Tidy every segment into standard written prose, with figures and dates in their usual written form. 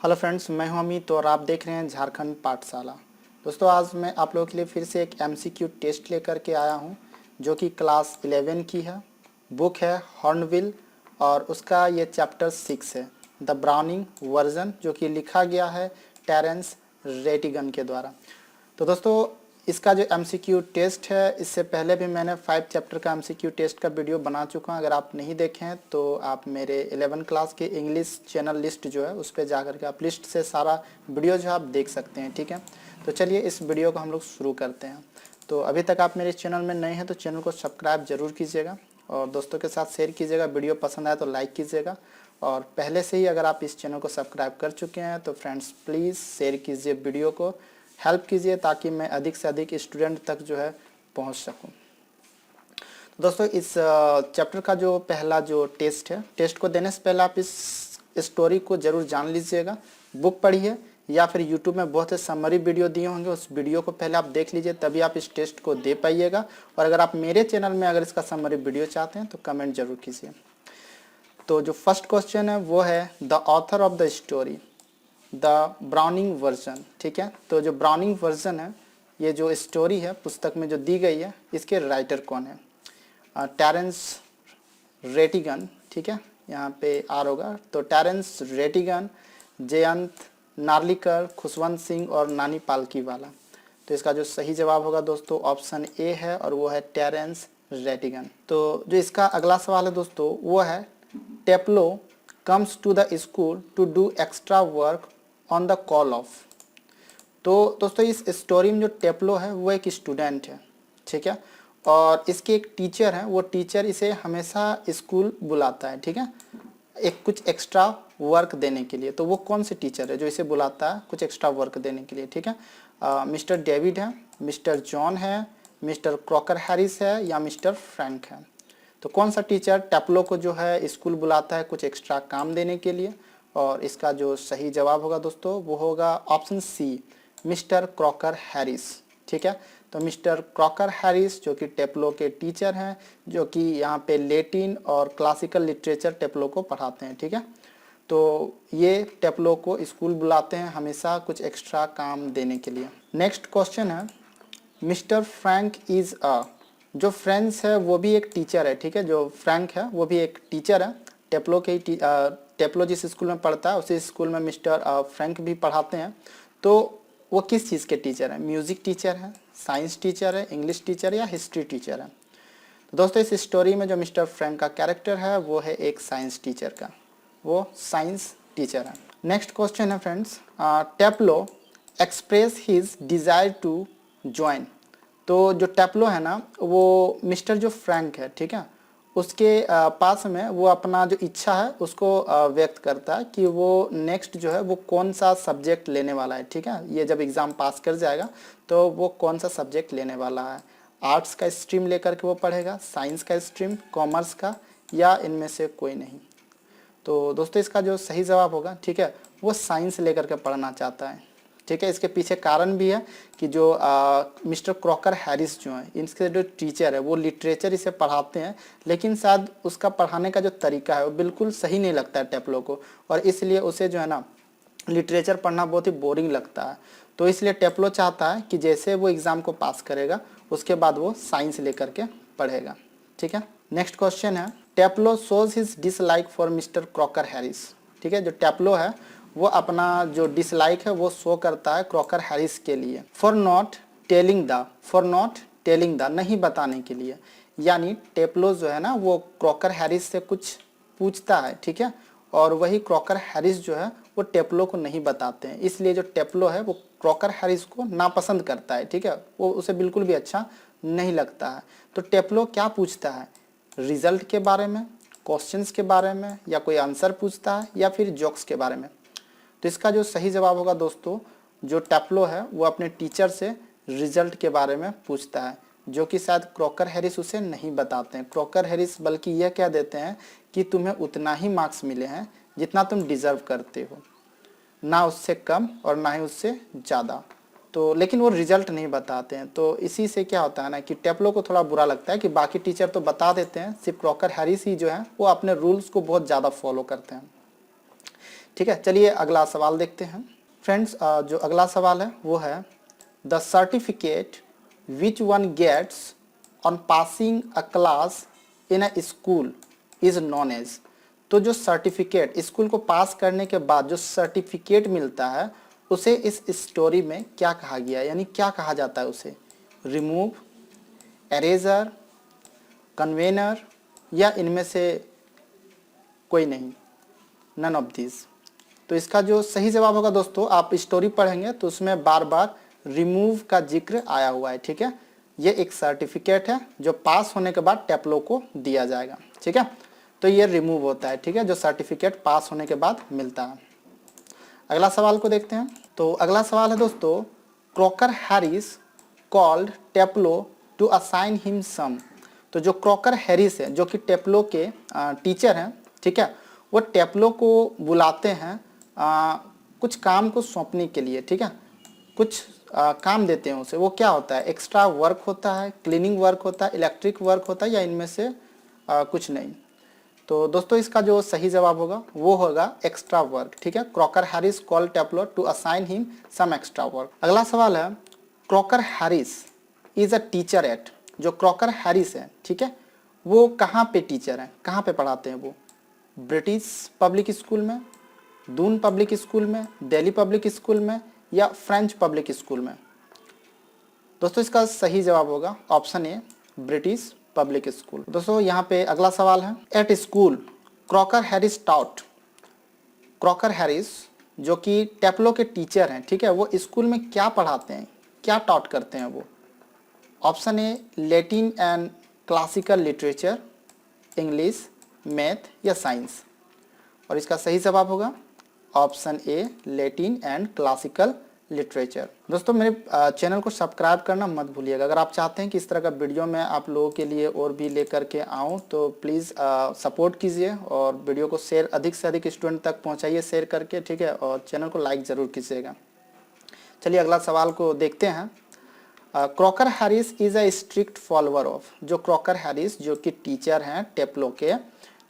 Hello friends, मैं हूं अमित और आप देख रहे हैं झारखंड पाठशाला। दोस्तों, आज मैं आप लोगों के लिए फिर से एक एमसीक्यू टेस्ट लेकर के आया हूं जो कि क्लास 11 की है। बुक है हॉर्नबिल और उसका ये चैप्टर 6 है, द ब्राउनिंग वर्जन, जो कि लिखा गया है टेरेंस रेटिगन के द्वारा। तो दोस्तों, इसका जो एमसीक्यू टेस्ट है, इससे पहले भी मैंने 5 चैप्टर का एमसीक्यू टेस्ट का वीडियो बना चुका हूँ। अगर आप नहीं देखें हैं तो आप मेरे 11 क्लास के इंग्लिश चैनल लिस्ट जो है उस पर जा करके आप लिस्ट से सारा वीडियो जो है आप देख सकते हैं। ठीक है, तो चलिए इस वीडियो को हम लोग शुरू करते हैं। तो अभी तक आप मेरे चैनल में नए हैं तो चैनल को सब्सक्राइब जरूर कीजिएगा और दोस्तों के साथ शेयर कीजिएगा। वीडियो पसंद आए तो लाइक कीजिएगा और पहले से ही अगर आप इस चैनल को सब्सक्राइब कर चुके हैं तो फ्रेंड्स प्लीज़ शेयर कीजिए, वीडियो को हेल्प कीजिए ताकि मैं अधिक से अधिक स्टूडेंट तक जो है पहुंच सकूं। तो दोस्तों, इस चैप्टर का जो पहला जो टेस्ट है, टेस्ट को देने से पहले आप इस स्टोरी को ज़रूर जान लीजिएगा। बुक पढ़िए या फिर यूट्यूब में बहुत से समरी वीडियो दिए होंगे, उस वीडियो को पहले आप देख लीजिए, तभी आप इस टेस्ट को दे पाइएगा। और अगर आप मेरे चैनल में अगर इसका समरी वीडियो चाहते हैं तो कमेंट जरूर कीजिए। तो जो फर्स्ट क्वेश्चन है वो है the author of the story, the browning version. ठीक है, तो जो ब्राउनिंग वर्जन है, ये जो स्टोरी है पुस्तक में जो दी गई है, इसके राइटर कौन है? Terence Rattigan. ठीक है, यहाँ पे आर होगा, तो टेरेंस रेटिगन, जयंत नार्लिकर, खुशवंत सिंह और नानी पालकीवाला। तो इसका जो सही जवाब होगा दोस्तों ऑप्शन ए है और वो है टेरेंस रेटिगन। तो जो इसका अगला सवाल है दोस्तों वो है Teplo comes to the school to do extra work on the call of. तो दोस्तों, इस स्टोरी में जो टेप्लो है वो एक स्टूडेंट है। ठीक है, और इसके एक टीचर है, वो टीचर इसे हमेशा स्कूल बुलाता है। ठीक है, एक कुछ एक्स्ट्रा वर्क देने के लिए। तो वो कौन से टीचर है जो इसे बुलाता है कुछ एक्स्ट्रा वर्क देने के लिए? ठीक है, मिस्टर डेविड है, मिस्टर जॉन है, मिस्टर क्रॉकर हैरिस है या मिस्टर फ्रैंक है? तो कौन सा टीचर टेप्लो को जो है स्कूल बुलाता है कुछ एक्स्ट्रा काम देने के लिए? और इसका जो सही जवाब होगा दोस्तों वो होगा option C, Mister Crocker Harris. ठीक है, तो मिस्टर क्रॉकर हैरिस जो कि टेप्लो के टीचर हैं, जो कि यहाँ पे लैटिन और क्लासिकल लिटरेचर टेप्लो को पढ़ाते हैं। ठीक है, तो ये टेप्लो को स्कूल बुलाते हैं हमेशा कुछ एक्स्ट्रा काम देने के लिए। नेक्स्ट क्वेश्चन है मिस्टर फ्रैंक इज अ। जो फ्रेंड्स है वो भी एक टीचर है। ठीक है, जो फ्रैंक है वो भी एक टीचर है, टेप्लो के ही टेप्लो जिस स्कूल में पढ़ता है उसी स्कूल में मिस्टर फ्रैंक भी पढ़ाते हैं। तो वो किस चीज़ के टीचर है? म्यूज़िक टीचर है, साइंस टीचर है, इंग्लिश टीचर या हिस्ट्री टीचर है? तो दोस्तों, इस स्टोरी में जो मिस्टर फ्रैंक का कैरेक्टर है वो है एक साइंस टीचर का, वो साइंस टीचर है। नेक्स्ट क्वेश्चन है friends, Teplo express his desire to join. तो जो टेप्लो है ना, वो मिस्टर जो फ्रैंक है, ठीक है, उसके पास में वो अपना जो इच्छा है उसको व्यक्त करता है कि वो नेक्स्ट जो है वो कौन सा सब्जेक्ट लेने वाला है। ठीक है, ये जब एग्ज़ाम पास कर जाएगा तो वो कौन सा सब्जेक्ट लेने वाला है। आर्ट्स का स्ट्रीम लेकर के वो पढ़ेगा, साइंस का स्ट्रीम, कॉमर्स का, या इनमें से कोई नहीं? तो दोस्तों, इसका जो सही जवाब होगा, ठीक है, वो साइंस लेकर के पढ़ना चाहता है। ठीक है, इसके पीछे कारण भी है कि जो मिस्टर क्रॉकर हैरिस जो है, इनके जो टीचर है वो लिटरेचर इसे पढ़ाते हैं, लेकिन शायद उसका पढ़ाने का जो तरीका है वो बिल्कुल सही नहीं लगता है टेप्लो को, और इसलिए उसे जो है ना लिटरेचर पढ़ना बहुत ही बोरिंग लगता है। तो इसलिए टेप्लो चाहता है कि जैसे वो एग्ज़ाम को पास करेगा उसके बाद वो साइंस लेकर के पढ़ेगा। ठीक है, नेक्स्ट क्वेश्चन है Taplow shows his dislike for mister Crocker Harris. ठीक है, जो टेप्लो है वो अपना जो डिसलाइक है वो शो करता है क्रॉकर हैरिस के लिए, फॉर नॉट टेलिंग द, नहीं बताने के लिए। यानी टेप्लो जो है ना वो क्रॉकर हैरिस से कुछ पूछता है, ठीक है, और वही क्रॉकर हैरिस जो है वो टेप्लो को नहीं बताते हैं, इसलिए जो टेप्लो है वो क्रॉकर हैरिस को नापसंद करता है। ठीक है, वो उसे बिल्कुल भी अच्छा नहीं लगता है। तो टेप्लो क्या पूछता है? रिजल्ट के बारे में, क्वेश्चंस के बारे में, या कोई आंसर पूछता है, या फिर जोक्स के बारे में? तो इसका जो सही जवाब होगा दोस्तों, जो टेप्लो है वो अपने टीचर से रिजल्ट के बारे में पूछता है, जो कि शायद क्रॉकर हैरिस उसे नहीं बताते हैं। क्रॉकर हैरिस बल्कि यह कह देते हैं कि तुम्हें उतना ही मार्क्स मिले हैं जितना तुम डिज़र्व करते हो, ना उससे कम और ना ही उससे ज़्यादा। तो लेकिन वो रिजल्ट नहीं बताते हैं। तो इसी से क्या होता है ना कि टेप्लो को थोड़ा बुरा लगता है कि बाकी टीचर तो बता देते हैं, सिर्फ क्रॉकर हैरिस ही जो है वो अपने रूल्स को बहुत ज़्यादा फॉलो करते हैं। ठीक है, चलिए अगला सवाल देखते हैं। फ्रेंड्स, जो अगला सवाल है वो है the certificate which one gets on passing a class in a school is known as. तो जो सर्टिफिकेट, स्कूल को पास करने के बाद जो सर्टिफिकेट मिलता है उसे इस स्टोरी में क्या कहा गया है, यानी क्या कहा जाता है उसे? रिमूव, एरेजर, कन्वेनर या इनमें से कोई नहीं, नन ऑफ दिस। तो इसका जो सही जवाब होगा दोस्तों, आप स्टोरी पढ़ेंगे तो उसमें बार बार रिमूव का जिक्र आया हुआ है। ठीक है, ये एक सर्टिफिकेट है जो पास होने के बाद टेप्लो को दिया जाएगा। ठीक है, तो ये रिमूव होता है। ठीक है, जो सर्टिफिकेट पास होने के बाद मिलता है। अगला सवाल को देखते हैं। तो अगला सवाल है दोस्तों, Crocker Harris called Taplow to assign him some. तो जो क्रॉकर हैरिस है जो कि टेप्लो के टीचर हैं, ठीक है, वो टेप्लो को बुलाते हैं कुछ काम को सौंपने के लिए। ठीक है, कुछ काम देते हैं उसे। वो क्या होता है? एक्स्ट्रा वर्क होता है, क्लीनिंग वर्क होता है, इलेक्ट्रिक वर्क होता है, या इनमें से कुछ नहीं। तो दोस्तों इसका जो सही जवाब होगा वो होगा एक्स्ट्रा वर्क। ठीक है, Crocker Harris call Taplow to assign him some extra work. अगला सवाल है, Crocker Harris is a teacher at. जो क्रॉकर हैरिस है, ठीक है, वो कहाँ पे टीचर है, कहाँ पे पढ़ाते हैं वो? ब्रिटिश पब्लिक स्कूल में, दून पब्लिक स्कूल में, दिल्ली पब्लिक स्कूल में, या फ्रेंच पब्लिक स्कूल में? दोस्तों इसका सही जवाब होगा option A, British public school. दोस्तों यहाँ पे अगला सवाल है, at school Crocker Harris taught. Crocker Harris जो कि टेप्लो के टीचर हैं, ठीक है, वो स्कूल में क्या पढ़ाते हैं, क्या टॉट करते हैं वो? Option A, Latin and classical literature, English, math या साइंस? और इसका सही जवाब होगा option A, Latin and classical literature. दोस्तों मेरे चैनल को सब्सक्राइब करना मत भूलिएगा। अगर आप चाहते हैं कि इस तरह का वीडियो मैं आप लोगों के लिए और भी लेकर के आऊँ तो प्लीज़ सपोर्ट कीजिए और वीडियो को शेयर, अधिक से अधिक स्टूडेंट तक पहुँचाइए शेयर करके। ठीक है, और चैनल को लाइक ज़रूर कीजिएगा। चलिए अगला सवाल को देखते हैं। Crocker Harris is a strict follower of. जो क्रॉकर हैरिस जो कि टीचर हैं टेप्लो के,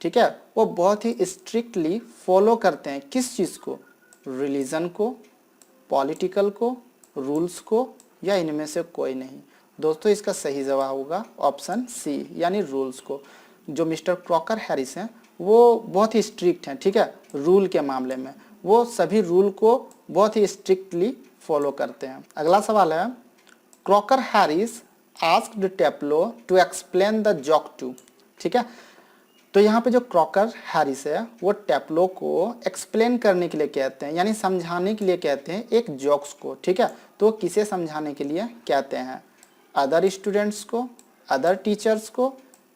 ठीक है, वो बहुत ही स्ट्रिक्टली फॉलो करते हैं किस चीज़ को? रिलीजन को, पॉलिटिकल को, रूल्स को, या इनमें से कोई नहीं? दोस्तों इसका सही जवाब होगा ऑप्शन सी, यानी रूल्स को। जो मिस्टर क्रॉकर हैरिस हैं वो बहुत ही स्ट्रिक्ट हैं, ठीक है, रूल के मामले में वो सभी रूल को बहुत ही स्ट्रिक्टली फॉलो करते हैं। अगला सवाल है, Crocker Harris asked Taplow to explain the joke to. ठीक है, तो यहाँ पे जो क्रॉकर हैरिस है वो टेप्लो को एक्सप्लेन करने के लिए कहते हैं, यानी समझाने के लिए कहते हैं एक जोक्स को। ठीक है, तो किसे समझाने के लिए कहते हैं? अदर स्टूडेंट्स को, अदर टीचर्स को,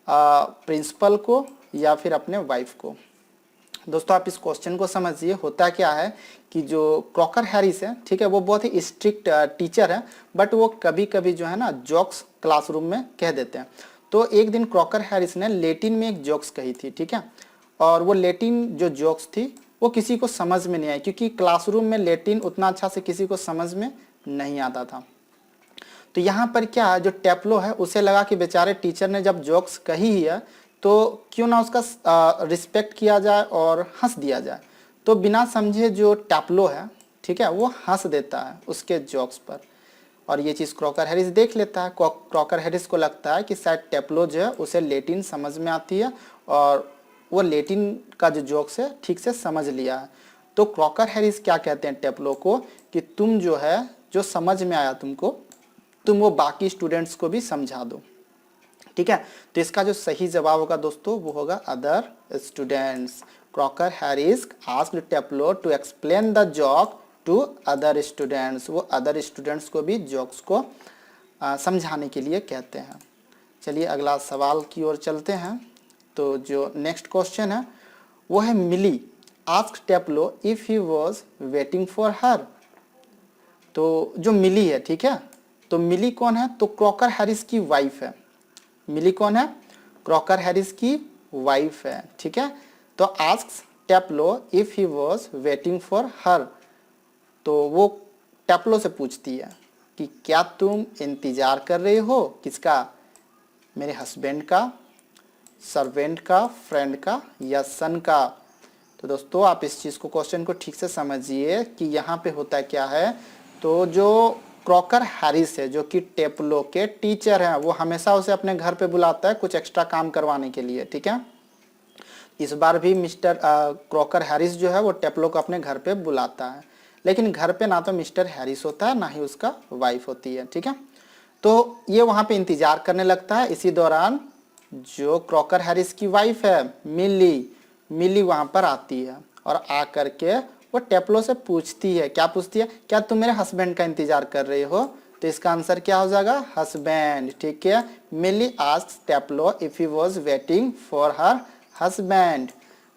प्रिंसिपल को, या फिर अपने वाइफ को? दोस्तों आप इस क्वेश्चन को समझिए। होता क्या है कि जो क्रॉकर हैरिस है, ठीक है, वो बहुत ही स्ट्रिक्ट टीचर है, बट वो कभी कभी जो है ना जोक्स क्लासरूम में कह देते हैं। तो एक दिन क्रॉकर हैरिस ने लैटिन में एक जोक्स कही थी, ठीक है, और वो लैटिन जो जोक्स थी वो किसी को समझ में नहीं आई, क्योंकि क्लासरूम में लैटिन उतना अच्छा से किसी को समझ में नहीं आता था। तो यहाँ पर क्या है, जो टेप्लो है उसे लगा कि बेचारे टीचर ने जब जोक्स कही ही है तो क्यों ना उसका रिस्पेक्ट किया जाए और हंस दिया जाए। तो बिना समझे जो टेप्लो है, ठीक है, वो हंस देता है उसके जोक्स पर, और ये चीज़ क्रॉकर हैरिस देख लेता है। क्रॉकर हैरिस को लगता है कि शायद टेप्लो जो है उसे लैटिन समझ में आती है और वो लैटिन का जो जोक्स है ठीक से समझ लिया है। तो क्रॉकर हैरिस क्या कहते हैं टेप्लो को कि तुम जो है, जो समझ में आया तुमको, तुम वो बाकी स्टूडेंट्स को भी समझा दो। ठीक है, तो इसका जो सही जवाब होगा दोस्तों वो होगा other students. Crocker Harris asked Taplow to explain the joke to other students. वो अदर स्टूडेंट्स को भी जोक्स को समझाने के लिए कहते हैं। चलिए अगला सवाल की ओर चलते हैं। तो जो नेक्स्ट क्वेश्चन है वो है, Millie asked Taplow if he was waiting for her. तो जो मिली है, ठीक है, तो मिली कौन है? तो क्रॉकर हैरिस की वाइफ है। मिली कौन है? क्रॉकर हैरिस की वाइफ है। ठीक है, तो asks Taplow if he was waiting for her. तो वो टेप्लो से पूछती है कि क्या तुम इंतज़ार कर रहे हो? किसका? मेरे हस्बैंड का, सर्वेंट का, फ्रेंड का, या सन का? तो दोस्तों आप इस चीज़ को क्वेश्चन को ठीक से समझिए कि यहाँ पे होता क्या है। तो जो क्रॉकर हैरिस है जो कि टेप्लो के टीचर हैं, वो हमेशा उसे अपने घर पे बुलाता है कुछ एक्स्ट्रा काम करवाने के लिए, ठीक है। इस बार भी मिस्टर क्रॉकर हैरिस जो है वो टेप्लो को अपने घर पे बुलाता है, लेकिन घर पे ना तो मिस्टर हैरिस होता है ना ही उसका वाइफ होती है, ठीक है। तो ये वहाँ पे इंतजार करने लगता है। इसी दौरान जो क्रॉकर हैरिस की वाइफ है मिली वहाँ पर आती है और आ करके वो टेप्लो से पूछती है, क्या पूछती है, क्या तुम मेरे हस्बैंड का इंतजार कर रही हो। तो इसका आंसर क्या हो जाएगा, हस्बैंड, ठीक है। Millie asks Taplow if he was waiting for her husband.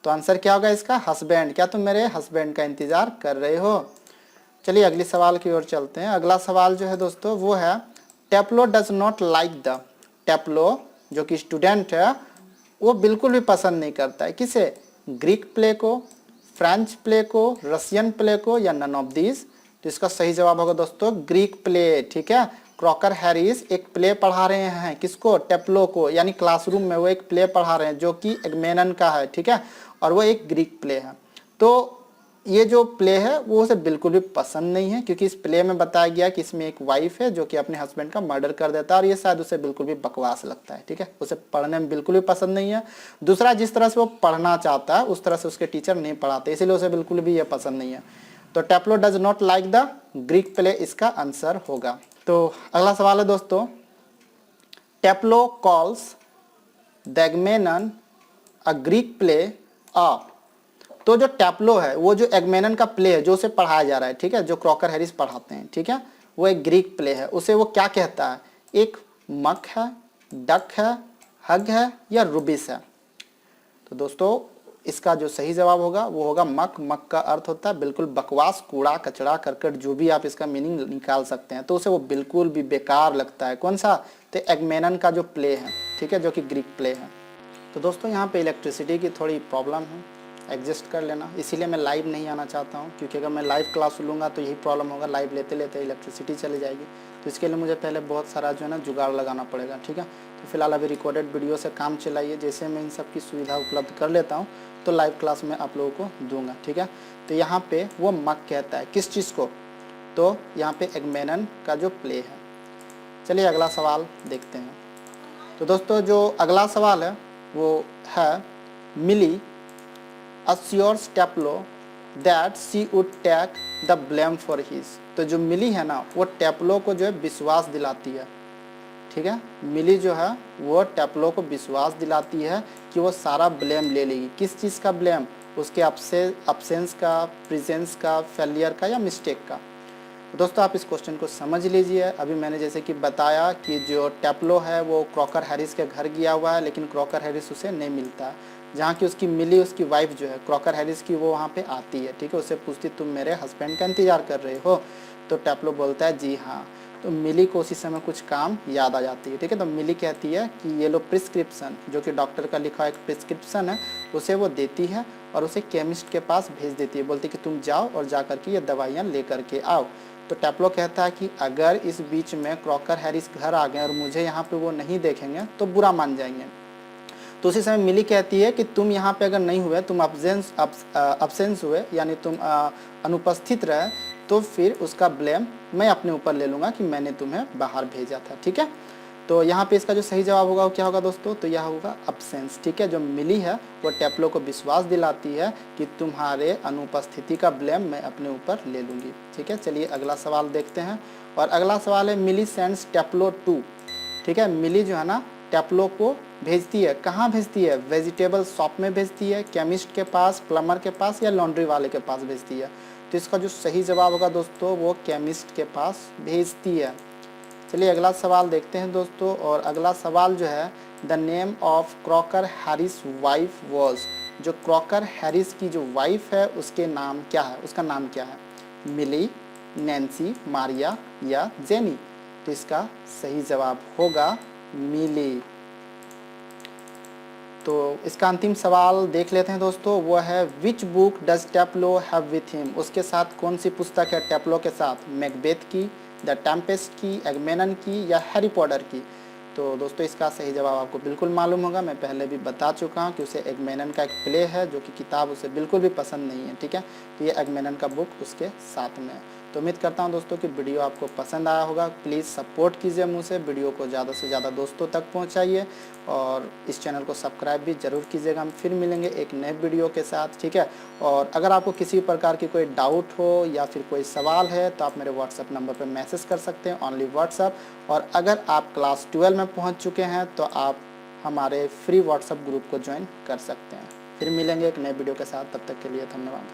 तो आंसर क्या होगा इसका, हस्बैंड, क्या तुम मेरे हस्बैंड का इंतजार कर रहे हो। चलिए अगले सवाल की ओर चलते हैं। अगला सवाल जो है दोस्तों वो है टेप्लो डज नॉट लाइक द। टेप्लो जो कि स्टूडेंट है वो बिल्कुल भी पसंद नहीं करता है, किसे, ग्रीक प्ले को, फ्रेंच प्ले को, रशियन प्ले को, या नन ऑफ दीज। तो इसका सही जवाब होगा दोस्तों ग्रीक प्ले, ठीक है। क्रॉकर हैरिस एक प्ले पढ़ा रहे हैं, किसको, टेप्लो को, यानी क्लासरूम में वो एक प्ले पढ़ा रहे हैं जो कि एगमेमन का है, ठीक है, और वो एक ग्रीक प्ले है। तो ये जो प्ले है वो उसे बिल्कुल भी पसंद नहीं है, क्योंकि इस प्ले में बताया गया कि इसमें एक वाइफ है जो कि अपने हस्बैंड का मर्डर कर देता है, और ये शायद उसे बिल्कुल भी बकवास लगता है, ठीक है, उसे पढ़ने में बिल्कुल भी पसंद नहीं है। दूसरा, जिस तरह से वो पढ़ना चाहता है उस तरह से उसके टीचर नहीं पढ़ाते, इसीलिए उसे बिल्कुल भी ये पसंद नहीं है। तो Taplow does not like the Greek play इसका आंसर होगा। तो अगला सवाल है दोस्तों, Taplow calls the Agamemnon a Greek play a. तो जो टेप्लो है वो जो एगमेमन का प्ले है जो उसे पढ़ाया जा रहा है, ठीक है, जो क्रॉकर हैरिस पढ़ाते हैं, ठीक है, वो एक ग्रीक प्ले है, उसे वो क्या कहता है, एक मक है, डक है, हग है, या रुबिस है। तो दोस्तों इसका जो सही जवाब होगा वो होगा मक। मक का अर्थ होता है बिल्कुल बकवास, कूड़ा कचरा करकट, जो भी आप इसका मीनिंग निकाल सकते हैं। तो उसे वो बिल्कुल भी बेकार लगता है, कौन सा, तो एगमेमन का जो प्ले है, ठीक है, जो कि ग्रीक प्ले है। तो दोस्तों यहाँ पे इलेक्ट्रिसिटी की थोड़ी प्रॉब्लम है, एडजस्ट कर लेना, इसीलिए मैं लाइव नहीं आना चाहता हूँ, क्योंकि अगर मैं लाइव क्लास लूँगा तो यही प्रॉब्लम होगा, लाइव लेते लेते इलेक्ट्रिसिटी चली जाएगी। तो इसके लिए मुझे पहले बहुत सारा जो है ना जुगाड़ लगाना पड़ेगा, ठीक है। तो फिलहाल अभी रिकॉर्डेड वीडियो से काम चलाइए, जैसे मैं इन सब की सुविधा उपलब्ध कर लेता हूँ तो लाइव क्लास में आप लोगों को दूंगा, ठीक है। तो यहाँ पे वो मक कहता है किस चीज़ को, तो यहाँ पे एगमेमन का जो प्ले है। चलिए अगला सवाल देखते हैं। तो दोस्तों जो अगला सवाल है वो है Millie assures Taplow that she would take the blame for his. तो जो मिली है ना वो टेप्लो को जो है विश्वास दिलाती है, ठीक है, मिली जो है वो टेप्लो को विश्वास दिलाती है कि वो सारा ब्लेम ले लेगी। किस चीज़ का ब्लेम, उसके अब्सेंस का, प्रेजेंस का, फेलियर का, या मिस्टेक का। तो दोस्तों आप इस क्वेश्चन को समझ लीजिए। अभी मैंने जैसे कि बताया कि जो टेप्लो है वो क्रॉकर हैरिस के घर गया हुआ है, लेकिन क्रॉकर हैरिस उसे नहीं मिलता है। जहाँ की उसकी मिली, उसकी वाइफ जो है क्रॉकर हैरिस की, वो वहाँ पे आती है, ठीक है, उससे पूछती तुम मेरे हस्बैंड का इंतजार कर रहे हो। तो टेप्लो बोलता है जी हाँ। तो मिली को उसी समय कुछ काम याद आ जाती है, ठीक है। तो मिली कहती है कि ये लो प्रिस्क्रिप्शन, जो कि डॉक्टर का लिखा एक प्रिस्क्रिप्शन है, उसे वो देती है और उसे केमिस्ट के पास भेज देती है, बोलती है कि तुम जाओ और जा करके ये दवाइयाँ ले करके आओ। तो टेप्लो कहता है कि अगर इस बीच में क्रॉकर हैरिस घर आ गए और मुझे यहाँ पे वो नहीं देखेंगे तो बुरा मान जाएंगे। तो उसी समय मिली कहती है कि तुम यहाँ पे अगर नहीं हुए, तुम अब्सेंस हुए, यानी तुम अनुपस्थित रहे, तो फिर उसका ब्लेम मैं अपने ऊपर ले लूँगा कि मैंने तुम्हें बाहर भेजा था, ठीक है। तो यहाँ पे इसका जो सही जवाब होगा वो क्या होगा दोस्तों, तो यह होगा अब्सेंस, ठीक है। जो मिली है वो टेप्लो को विश्वास दिलाती है कि तुम्हारे अनुपस्थिति का ब्लेम मैं अपने ऊपर ले लूँगी, ठीक है। चलिए अगला सवाल देखते हैं। और अगला सवाल है मिली सेंड्स टेप्लो टू, ठीक है। मिली जो है ना टेप्लो को भेजती है, कहाँ भेजती है, वेजिटेबल शॉप में भेजती है, केमिस्ट के पास, प्लम्बर के पास, या लॉन्ड्री वाले के पास भेजती है। तो इसका जो सही जवाब होगा दोस्तों वो केमिस्ट के पास भेजती है। चलिए अगला सवाल देखते हैं दोस्तों। और अगला सवाल जो है the name of Crocker Harris wife was. जो क्रॉकर हैरिस की जो वाइफ है उसके नाम क्या है, उसका नाम क्या है, मिली, नैन्सी, मारिया, या जेनी। तो इसका सही जवाब होगा मिली। तो इसका अंतिम सवाल देख लेते हैं दोस्तों, वो है which book does Taplow have with him. उसके साथ कौन सी पुस्तक है टेप्लो के साथ, मैकबेथ की, द टेम्पेस्ट की, एगमेमन की, या हैरी पॉटर की। तो दोस्तों इसका सही जवाब आपको बिल्कुल मालूम होगा। मैं पहले भी बता चुका हूँ कि उसे एगमेनन का एक प्ले है जो कि किताब उसे बिल्कुल भी पसंद नहीं है, ठीक है। तो ये एगमेनन का बुक उसके साथ में है। तो उम्मीद करता हूँ दोस्तों कि वीडियो आपको पसंद आया होगा। प्लीज़ सपोर्ट कीजिए मुझसे, वीडियो को ज़्यादा से ज़्यादा दोस्तों तक पहुँचाइए और इस चैनल को सब्सक्राइब भी ज़रूर कीजिएगा। हम फिर मिलेंगे एक नए वीडियो के साथ, ठीक है। और अगर आपको किसी प्रकार की कोई डाउट हो या फिर कोई सवाल है तो आप मेरे व्हाट्सएप नंबर पर मैसेज कर सकते हैं, ओनली व्हाट्सएप। और अगर आप क्लास 12 में पहुँच चुके हैं तो आप हमारे फ्री व्हाट्सएप ग्रुप को ज्वाइन कर सकते हैं। फिर मिलेंगे एक नए वीडियो के साथ, तब तक के लिए धन्यवाद।